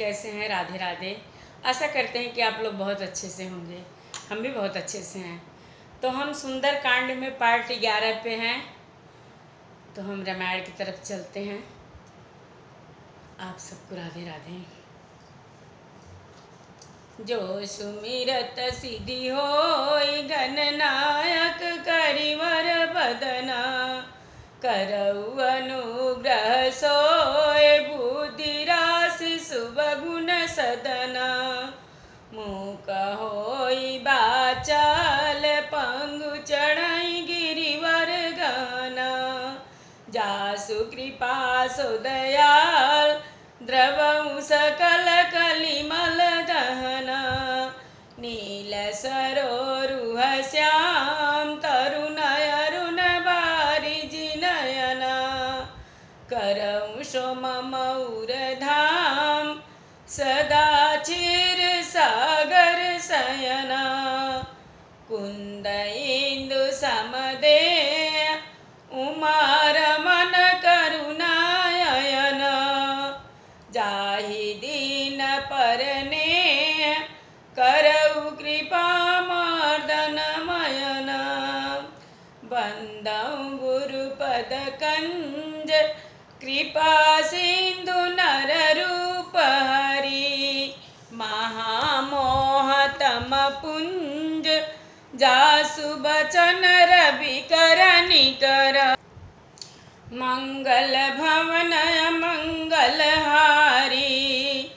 कैसे हैं? राधे राधे। आशा करते हैं कि आप लोग बहुत अच्छे से होंगे। हम भी बहुत अच्छे से हैं। तो हम सुंदर कांड में पार्ट 11 पे हैं। तो हम रामायण की तरफ चलते हैं। आप सबको राधे राधे। जो सुमिरत सिद्धि होई गणनायक करिवर बदना, करऊ अनुग्रह सोय बुद्धि राशि शुभ गुण सदना। मूक होई बाचाल पंगु चढ़ई गिरिवर गाना, जासु कृपा सो दयाल द्रवऊ सकल कलिमल दहना। नील सरोरुह श्याम तरुण अरुण बारिज नयना, करऊ सो मम उरधाम सदा चिर सागर शयना। कुंद इंदु समदे उमा रमन करुणायन, जाहि दीन परने करऊ कृपा मर्दन मयन। बंदऊ गुरुपद कंज कृपा सिंधु नर रूप हरि, महामोह तम पुंज जासु बचन रवि कर निकर। मंगल भवन मंगल हारी,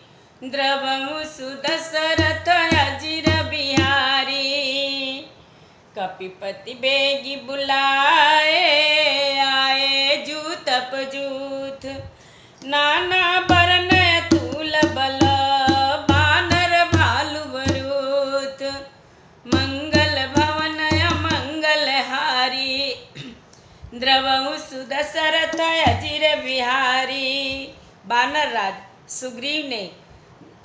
द्रवमु सुदशरथ अजिर बिहारी। कपिपति बेगी बुलाए आए जूत पजूथ, नाना बरन तूल बल बानर भालु बरूथ। मंगल भवन मंगल हारी, द्रवहु सुदशरथ अजिर बिहारी। बानर राज सुग्रीव ने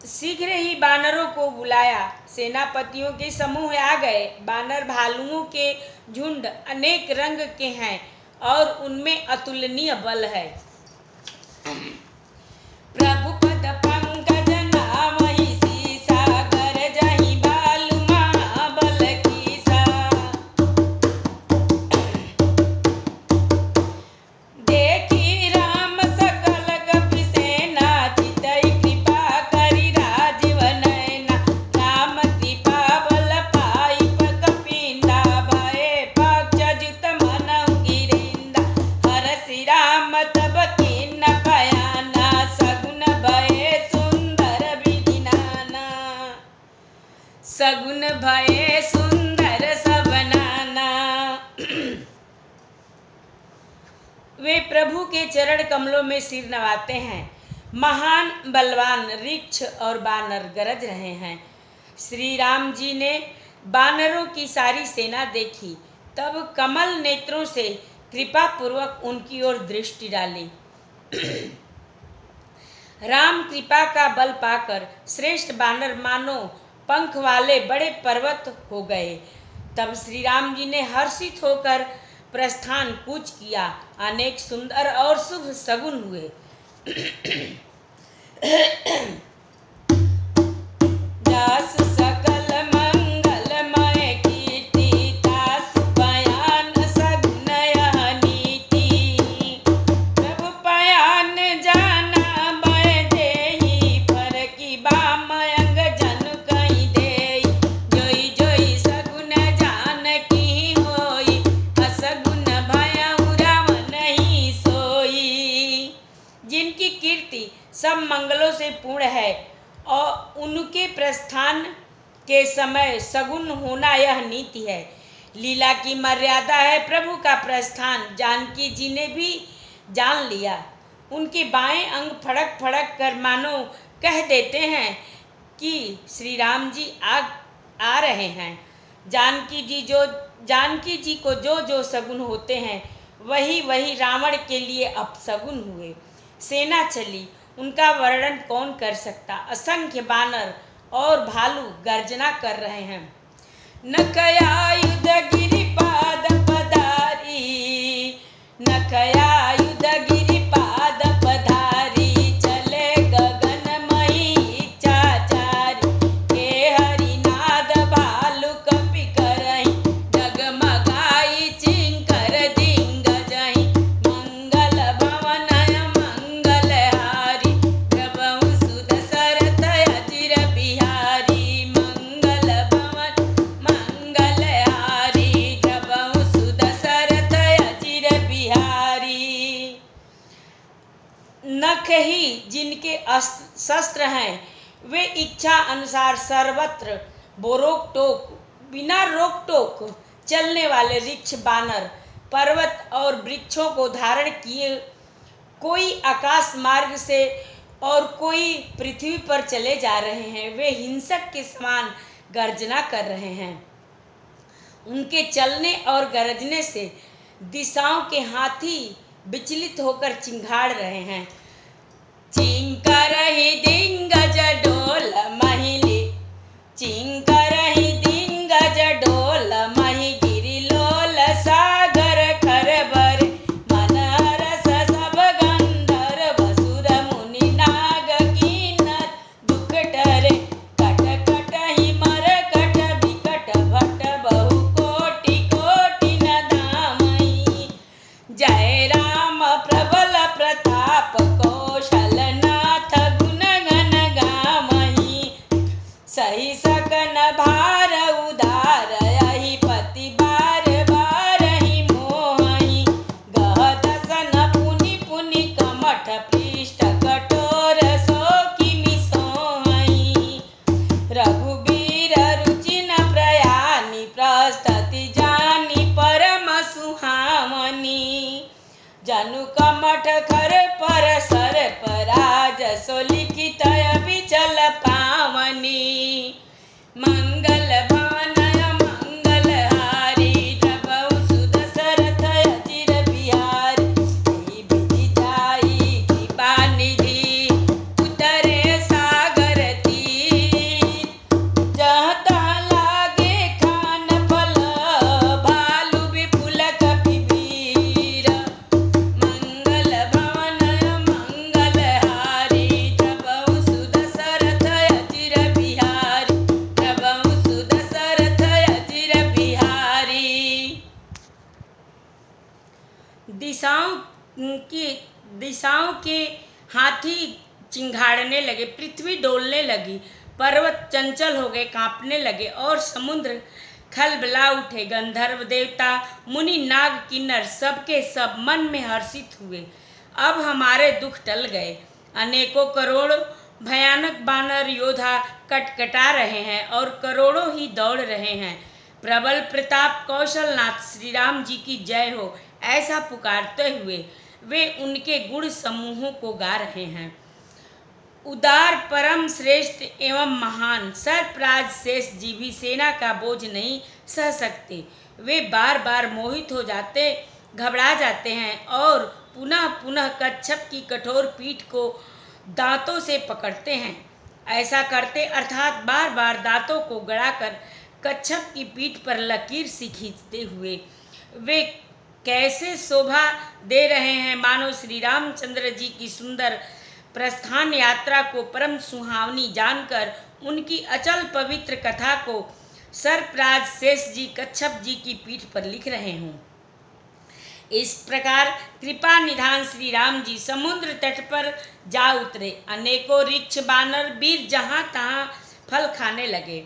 शीघ्र ही बानरों को बुलाया। सेनापतियों के समूह आ गए। बानर भालुओं के झुंड अनेक रंग के हैं और उनमें अतुलनीय बल है। प्रभु पद पंकज नामहि सीसा, गरजहि भालु महाबल कीसा। देखी राम सकल कपि सेना, चितई कृपा करि राजीव नयना। राम कृपा बल पाई कपिंदा, भये पक्ष जुत मनउ गिरिंदा। हरषि राम तब कीन्न बयाना, सगुन भये सुंदर विधि नाना। सगुन भये सुंदर सब नाना। वे प्रभु के चरण कमलों में सिर नवाते हैं। महान बलवान ऋक्ष और बानर गरज रहे हैं। श्री राम जी ने बानरों की सारी सेना देखी, तब कमल नेत्रों से कृपा पूर्वक उनकी ओर दृष्टि डाली। राम कृपा का बल पाकर श्रेष्ठ बानर मानो पंख वाले बड़े पर्वत हो गए। तब श्री राम जी ने हर्षित होकर प्रस्थान कूच किया। अनेक सुंदर और शुभ सगुन हुए। जासु सकल मंगलमय कीर्ति, तासु पयान सगुन यह नीति। प्रभु पयान जाना मैं देहि, फरकी बाम अंग जन कहि देहि। जोई जोई सगुन जानकी होई, असगुन भयउ रावण ही सोई। जिनकी कीर्ति सब मंगलों से पूर्ण है और उनके प्रस्थान के समय सगुन होना यह नीति है। लीला की मर्यादा है प्रभु का प्रस्थान, जानकी जी ने भी जान लिया। उनके बाएं अंग फड़क फड़क कर मानो कह देते हैं कि श्री राम जी आ रहे हैं। जानकी जी को जो जो सगुन होते हैं वही वही रावण के लिए अपसगुन हुए। सेना चली, उनका वर्णन कौन कर सकता। असंख्य बानर और भालू गर्जना कर रहे हैं। नखयायुध गिरिपाद पधारी, नखयायुध गिरिपाद पधारी। चले गगन मही शस्त्र हैं, वे इच्छा अनुसार सर्वत्र बिना रोक टोक चलने वाले ऋक्ष बानर पर्वत और वृक्षों को धारण किए, कोई आकाश मार्ग से और कोई पृथ्वी पर चले जा रहे हैं। वे हिंसक के समान गर्जना कर रहे हैं। उनके चलने और गरजने से दिशाओं के हाथी विचलित होकर चिंघाड़ रहे हैं। चिंकारहि दिंगज डोल महिली, चिंकारहि दिंगज डोल महि गिरिलोल सागर खरबर मन रस सब गंधर्व सुर मुनि नाग किन्नर दुख टरे कट कट ही मर कट विकट भट बहु कोटि कोटि न धामहि। जय राम प्रबल प्रताप कौशलनाथ गुण गण गामहि। सही सकन भार उदार यही पति बार बार ही मोहि। गह दसन पुनि पुनि कमठ पृष्ठ कठोर सो किमि सोहि। रघुबीर रुचि न प्रयानि प्रस्तति जानि परम सुहावनी। जनु कमठ खर पर सर पराज सो लिखित विचल पावनी। मंगल भानय मंगल हारी जबउ सुदशरथ अचिर बिहारी। यही विधि जाई कृपा निधि उतरे सागर तीर। जहाँ तहाँ लागे खान फल भालु विपुल कपिवीर। मंगल भानय मंगल हारी जबउ सुदशरथ अचिर बिहारी। जबउ सुदशरथ अचिर बिहारी। दिशाओं के हाथी चिंघाड़ने लगे, पृथ्वी डोलने लगी, पर्वत चंचल हो गए, कांपने लगे और समुद्र खलबला उठे। गंधर्व देवता मुनि नाग किन्नर सबके सब मन में हर्षित हुए। अब हमारे दुख टल गए। अनेकों करोड़ भयानक बानर योद्धा कटकटा रहे हैं और करोड़ों ही दौड़ रहे हैं। प्रबल प्रताप कौशलनाथ श्री राम जी की जय हो, ऐसा पुकारते हुए वे उनके गुण समूहों को गा रहे हैं। उदार परम श्रेष्ठ एवं महान सर्पराज शेष जी भी सेना का बोझ नहीं सह सकते। वे बार बार मोहित हो जाते, घबरा जाते हैं और पुनः पुनः कच्छप की कठोर पीठ को दांतों से पकड़ते हैं। ऐसा करते अर्थात बार बार दांतों को गड़ाकर कच्छप की पीठ पर लकीर सी खींचते हुए वे कैसे शोभा दे रहे हैं, मानो श्री रामचंद्र जी की सुंदर प्रस्थान यात्रा को परम सुहावनी जानकर उनकी अचल पवित्र कथा को सर्पराज शेष जी कच्छप जी की पीठ पर लिख रहे हों। इस प्रकार कृपा निधान श्री राम जी समुद्र तट पर जा उतरे। अनेकों ऋक्ष बानर वीर जहाँ तहाँ फल खाने लगे।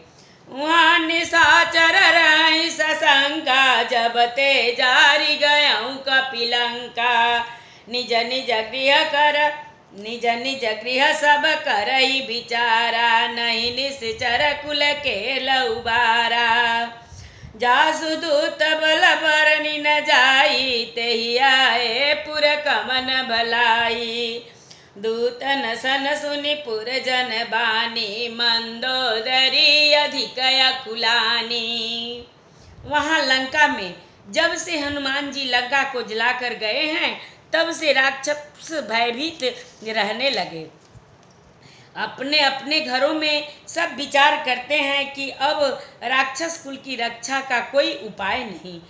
वहाँ निशाचर रही सशंका जब ते जारी गयऊँ कपिलंका। निज निज गृह सब करई विचारा नहीं निश्चर कुल के लउबारा। जासु दूत बल बरनी न जाई तेहि आए पुर कमन भलाई। दूतन सन सुनि पुर जन बानी मंदोदरी अधिक अकुलानी। वहाँ लंका में जब से हनुमान जी लंका को जलाकर गए हैं तब से राक्षस भयभीत रहने लगे। अपने अपने घरों में सब विचार करते हैं कि अब राक्षस कुल की रक्षा का कोई उपाय नहीं।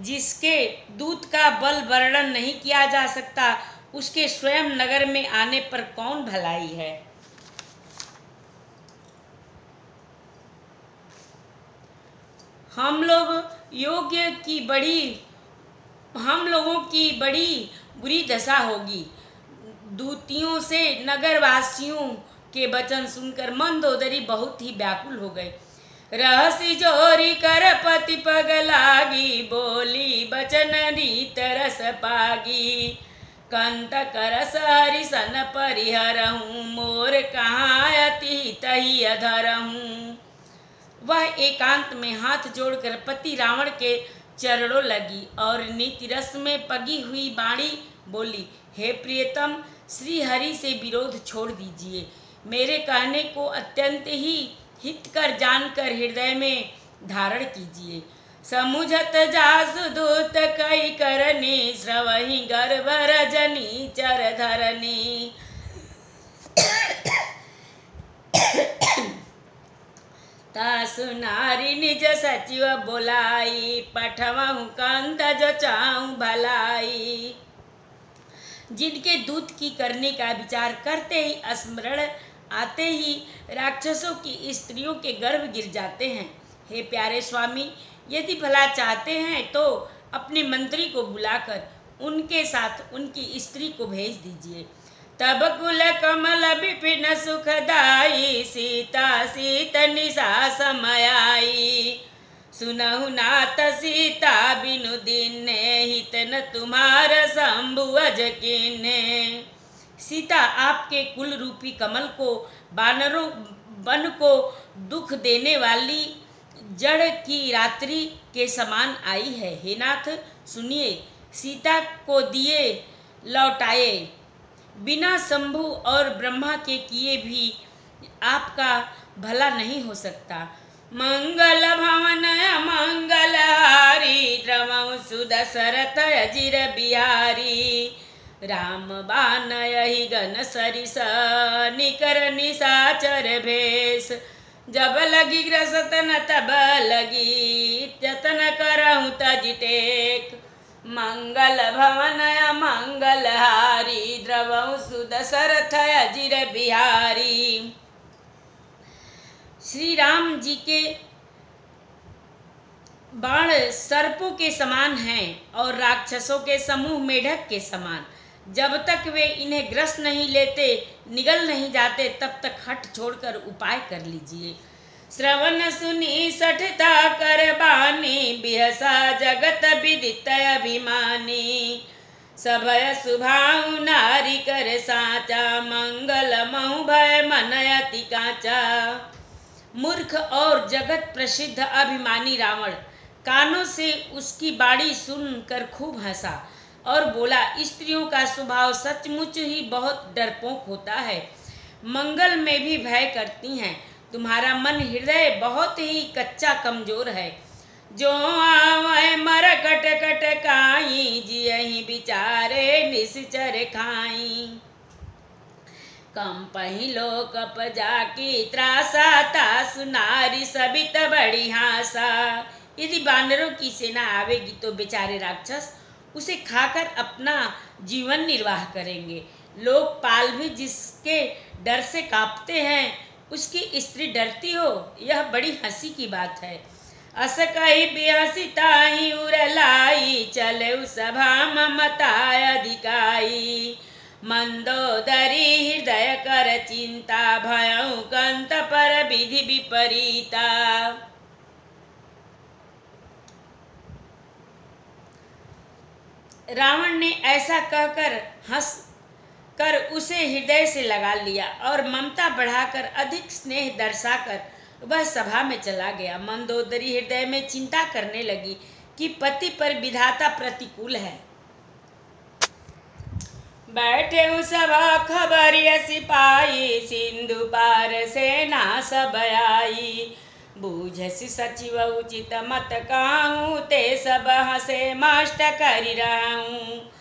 जिसके दूत का बल वर्णन नहीं किया जा सकता उसके स्वयं नगर में आने पर कौन भलाई है। हम लोगों की बड़ी बुरी दशा होगी। दूतियों से नगरवासियों के वचन सुनकर मंदोदरी बहुत ही व्याकुल हो गए। रहसी जोरी कर पति पग लागी बोली बचन रीत रस पागी। कंत करस हरिसन परिहरहूँ, मोर कहाँ अति तही अधरहूँ। वह एकांत में हाथ जोड़कर पति रावण के चरणों लगी और नीति रस में पगी हुई बाणी बोली, हे प्रियतम, श्री हरि से विरोध छोड़ दीजिए। मेरे कहने को अत्यंत ही हितकर जानकर हृदय में धारण कीजिए। समुझत जासु दूत कई करनी, श्रवहि गर्भ रजनी चर धरनी। तासु नारी निज सचिव बोलाई, पठवहु कंत जो चाहूं भलाई। जिनके दूत की करने का विचार करते ही स्मरण आते ही राक्षसों की स्त्रियों के गर्भ गिर जाते हैं। हे प्यारे स्वामी, यदि भला चाहते हैं तो अपने मंत्री को बुलाकर उनके साथ उनकी स्त्री को भेज दीजिए। तब कुल कमल विपिन सुखदाई, सीता सीत निशा समयाई। सुनहु नाथ सीता बिनु दीने, हित न तुम्हार शंभु अज कीन्हे। सीता आपके कुल रूपी कमल को बानरों वन को दुख देने वाली जड़ की रात्रि के समान आई है। हे नाथ सुनिए, सीता को दिए लौटाए बिना शंभु और ब्रह्मा के किए भी आपका भला नहीं हो सकता। मंगल भवन मंगल हारी, द्रवहु सुदशरथ अजिर बिहारी। राम बान यही गन सरिस, निकर निशाचर भेष। जब लगी ग्रसतन तब लगी, जतन करहु तज टेक। मंगल भवन मंगल हारी, द्रवहु सुदशरथ अजिर बिहारी। श्री राम जी के बाण सर्पों के समान हैं और राक्षसों के समूह मेढक के समान। जब तक वे इन्हें ग्रस्त नहीं लेते, निगल नहीं जाते, तब तक हट छोड़कर उपाय कर लीजिए। श्रवण सुनी सठता कर बानी, बिहसा जगत विदित अभिमानी। सभय सुभाऊ नारी कर साचा, मंगल महु भय मन अति काचा। मूर्ख और जगत प्रसिद्ध अभिमानी रावण कानों से उसकी बाणी सुनकर खूब हंसा और बोला, स्त्रियों का स्वभाव सचमुच ही बहुत डरपोक होता है, मंगल में भी भय करती हैं। तुम्हारा मन हृदय बहुत ही कच्चा कमजोर है। जो आवे मर कट कट काई, जियहि विचारे निश्चर खाई। कम पहिलो कप जाकी त्रासा, तासु नारी सबित बड़ी हासा। यदि बानरों की सेना आवेगी तो बेचारे राक्षस उसे खाकर अपना जीवन निर्वाह करेंगे। लोकपाल भी जिसके डर से कांपते हैं, उसकी स्त्री डरती हो, यह बड़ी हंसी की बात है। अस कही बिहसी ताही उरलाई, चले सभा ममताय अधिकाई। मंदोदरी हृदय कर चिंता, भयउ कंत पर विधि विपरीता। रावण ने ऐसा कहकर हंस कर उसे हृदय से लगा लिया और ममता बढ़ाकर अधिक स्नेह दर्शाकर वह सभा में चला गया। मंदोदरी हृदय में चिंता करने लगी कि पति पर विधाता प्रतिकूल है। बैठे सभा खबरिया सिपाही, सिंधु पार सेना सब आई। बूझसी सचिव उचित मत कहूँ, ते सब हसे माष्ट करि रहूँ।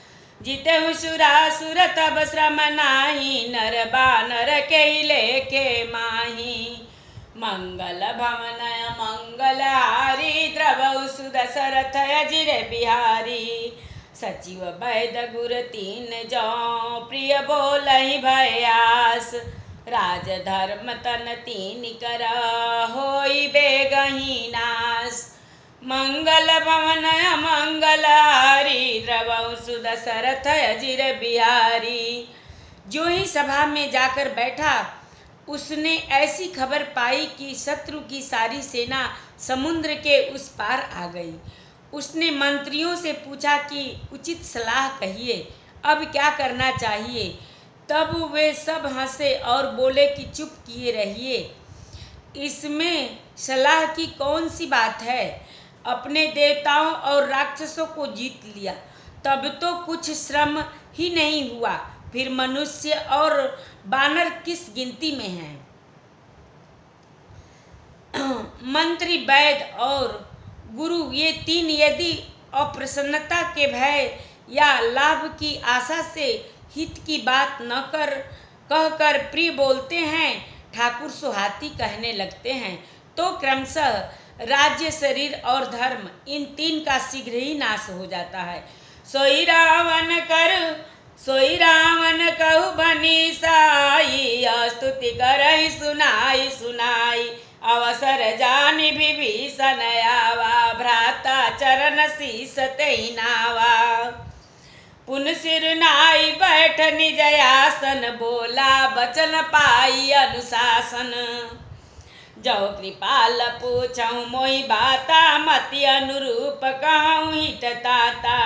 जितहु सुरासुर तब श्रम नाही, नर बानर के लेके माही। मंगल भवन मंगल हारी, द्रवहु सुदशरथ अजिर बिहारी। सचिव वैद गुर तीन जौ, प्रिय बोलहि भयास। राज धर्म तन तीन कर, होई बेगहि नाश। मंगल भवन मंगल हारी, द्रवहु सुदशरथ अजिर बिहारी। जो ही सभा में जाकर बैठा, उसने ऐसी खबर पाई कि शत्रु की सारी सेना समुद्र के उस पार आ गई। उसने मंत्रियों से पूछा कि उचित सलाह कहिए, अब क्या करना चाहिए। तब वे सब हंसे और बोले कि चुप किए रहिए, इसमें सलाह की कौन सी बात है। अपने देवताओं और राक्षसों को जीत लिया, तब तो कुछ श्रम ही नहीं हुआ, फिर मनुष्य और बानर किस गिनती में हैं। मंत्री, वैद्य और गुरु ये तीन यदि अप्रसन्नता के भय या लाभ की आशा से हित की बात न कहकर प्रिय बोलते हैं, ठाकुर सुहाती कहने लगते हैं, तो क्रमशः राज्य, शरीर और धर्म इन तीन का शीघ्र ही नाश हो जाता है। सोई रावण कहु बनी साई, स्तुति करहि सुनाई सुनाई, अवसर जानि विभीषण आवा, भ्राता चरण शीस तेहि नावा। पुन सिर नाई बैठ निज आसन, बोला बचन पाई अनुशासन। जो कृपाल पूछऊँ मोहि बाता, मति अनुरूप कहूँ हित ताता।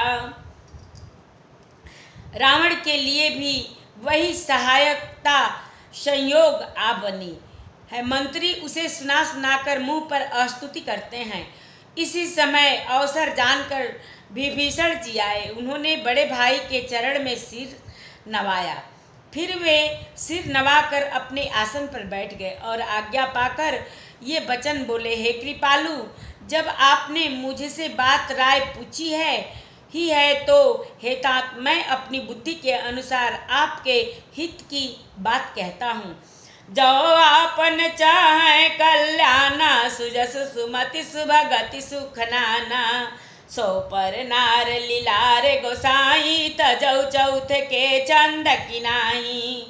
रावण के लिए भी वही सहायकता संयोग आ बनी है। मंत्री उसे सुना सुनाकर मुंह पर स्तुति करते हैं। इसी समय अवसर जानकर विभीषण जी आए। उन्होंने बड़े भाई के चरण में सिर नवाया, फिर वे सिर नवाकर अपने आसन पर बैठ गए और आज्ञा पाकर ये वचन बोले, हे कृपालु, जब आपने मुझसे बात राय पूछी है तो हे तात, मैं अपनी बुद्धि के अनुसार आपके हित की बात कहता हूँ। जो आपन चाहे कल्याणा, सुजस सुमति सुभगति सुख नाना, सो पर नार लीलार गोसाई, तजौ चौथ के चंद की नाही।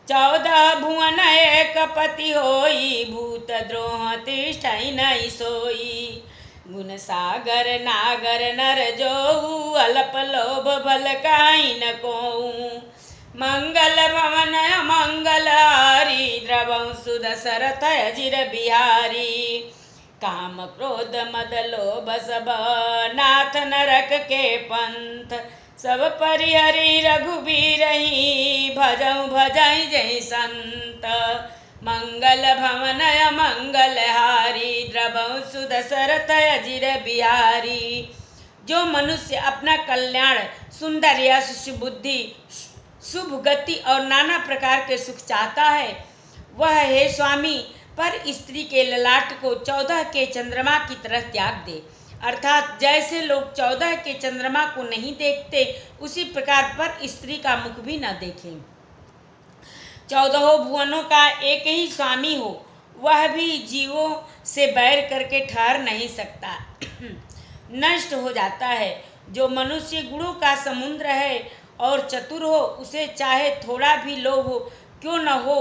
14 भुवन एक पति होई, भूत द्रोह तिष्ठइ नहीं सोई। गुण सागर नागर नर जोऊ, अल्प लोभ बल काई न कोऊ। मंगल भवन मंगल हारी, द्रवं सुदशरथ अजिर बिहारी। काम क्रोध मद लोभ सब, नाथ नरक के पंथ। सब परिहरि रघुबीरहि, भजऊ भजई जय संत। मंगल भवन मंगल हारी, द्रवं सुदशरथ अजिर बिहारी। जो मनुष्य अपना कल्याण, सुंदर यश, सुबुद्धि, शुभ गति और नाना प्रकार के सुख चाहता है, वह हे स्वामी पर स्त्री के ललाट को 14 के चंद्रमा की तरह त्याग दे। अर्थात जैसे लोग 14 के चंद्रमा को नहीं देखते, उसी प्रकार पर स्त्री का मुख भी न देखें। 14 भुवनों का एक ही स्वामी हो, वह भी जीवों से बैर करके ठहर नहीं सकता, नष्ट हो जाता है। जो मनुष्य गुणों का समुद्र है और चतुर हो, उसे चाहे थोड़ा भी लोभ क्यों न हो,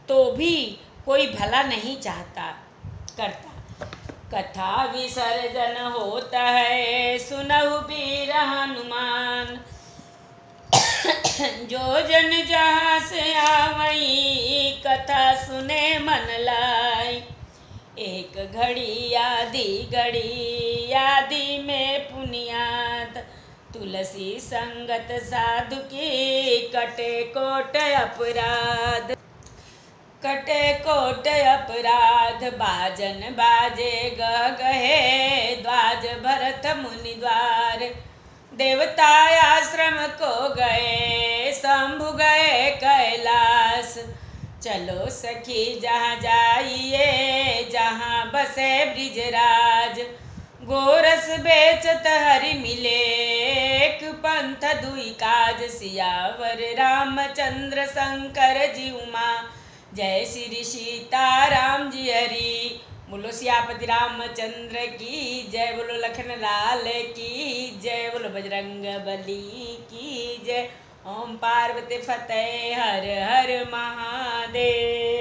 तो भी कोई भला नहीं करता। कथा विसर्जन होता है, सुनहु वीर हनुमान। जो जन जहाँ से आवई, कथा सुने मन लाई। एक घड़ी आदि में पुनियात, तुलसी संगत साधु की, कटे कोट अपराध। बाजन बाजे गह गहे, द्वाज भरत मुनि द्वार। देवता आश्रम को गए, शंभु गए कैलाश। चलो सखी जहाँ जाइए, जहाँ बसे ब्रिजराज। गोरस बेचत हरि मिले, एक पंथ दुई काज। सियावर रामचंद्र शंकर जी उमा, जय श्री सीताराम जी हरि। बोलो सियापति रामचंद्र की जय, बोलो लखन लाल की जय, बोलो बजरंग बली की जय। ओम पार्वती फतेह, हर हर महादेव।